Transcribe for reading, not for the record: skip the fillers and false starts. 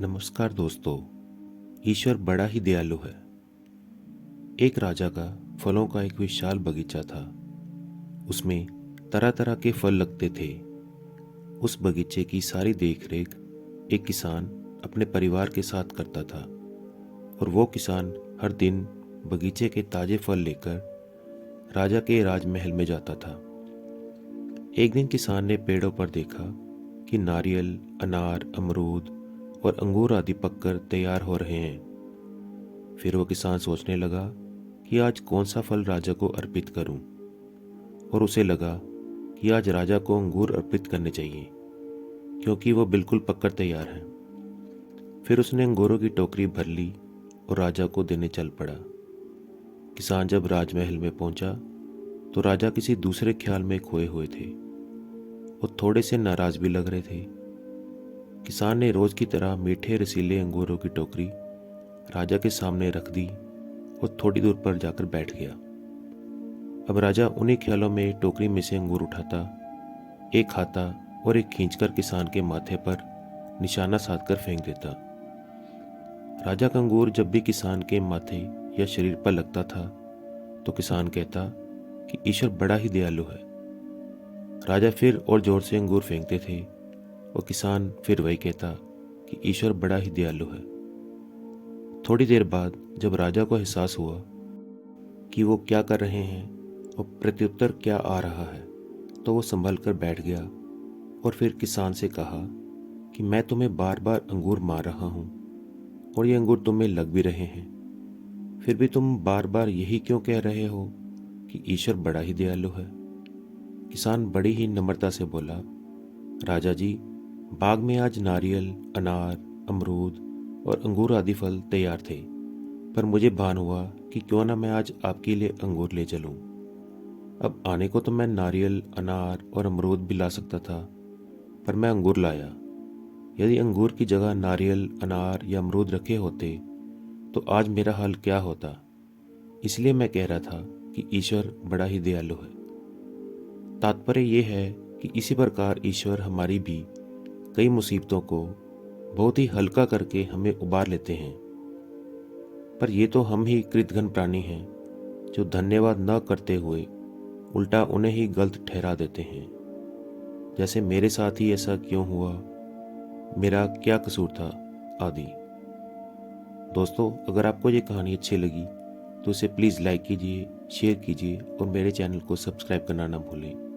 नमस्कार दोस्तों। ईश्वर बड़ा ही दयालु है। एक राजा का फलों का एक विशाल बगीचा था। उसमें तरह तरह के फल लगते थे। उस बगीचे की सारी देखरेख एक किसान अपने परिवार के साथ करता था और वो किसान हर दिन बगीचे के ताजे फल लेकर राजा के राजमहल में जाता था। एक दिन किसान ने पेड़ों पर देखा कि नारियल, अनार, अमरूद और अंगूर आदि पककर तैयार हो रहे हैं। फिर वो किसान सोचने लगा कि आज कौन सा फल राजा को अर्पित करूं, और उसे लगा कि आज राजा को अंगूर अर्पित करने चाहिए क्योंकि वो बिल्कुल पककर तैयार हैं। फिर उसने अंगूरों की टोकरी भर ली और राजा को देने चल पड़ा। किसान जब राजमहल में पहुंचा तो राजा किसी दूसरे ख्याल में खोए हुए थे। वो थोड़े से नाराज भी लग रहे थे। किसान ने रोज की तरह मीठे रसीले अंगूरों की टोकरी राजा के सामने रख दी और थोड़ी दूर पर जाकर बैठ गया। अब राजा उन्हीं ख्यालों में टोकरी में से अंगूर उठाता, एक खाता और एक खींचकर किसान के माथे पर निशाना साधकर फेंक देता। राजा का अंगूर जब भी किसान के माथे या शरीर पर लगता था तो किसान कहता कि ईश्वर बड़ा ही दयालु है। राजा फिर और जोर से अंगूर फेंकते थे और किसान फिर वही कहता कि ईश्वर बड़ा ही दयालु है। थोड़ी देर बाद जब राजा को एहसास हुआ कि वो क्या कर रहे हैं और प्रत्युत्तर क्या आ रहा है, तो वो संभल कर बैठ गया और फिर किसान से कहा कि मैं तुम्हें बार बार अंगूर मार रहा हूँ और ये अंगूर तुम्हें लग भी रहे हैं, फिर भी तुम बार बार यही क्यों कह रहे हो कि ईश्वर बड़ा ही दयालु है। किसान बड़ी ही नम्रता से बोला, राजा जी, बाग में आज नारियल, अनार, अमरूद और अंगूर आदि फल तैयार थे, पर मुझे भान हुआ कि क्यों ना मैं आज आपके लिए अंगूर ले चलूं। अब आने को तो मैं नारियल, अनार और अमरूद भी ला सकता था, पर मैं अंगूर लाया। यदि अंगूर की जगह नारियल, अनार या अमरूद रखे होते तो आज मेरा हाल क्या होता। इसलिए मैं कह रहा था कि ईश्वर बड़ा ही दयालु है। तात्पर्य यह है कि इसी प्रकार ईश्वर हमारी भी कई मुसीबतों को बहुत ही हल्का करके हमें उबार लेते हैं। पर ये तो हम ही कृतघ्न प्राणी हैं जो धन्यवाद न करते हुए उल्टा उन्हें ही गलत ठहरा देते हैं। जैसे मेरे साथ ही ऐसा क्यों हुआ, मेरा क्या कसूर था आदि। दोस्तों, अगर आपको ये कहानी अच्छी लगी तो इसे प्लीज़ लाइक कीजिए, शेयर कीजिए और मेरे चैनल को सब्सक्राइब करना ना भूलें।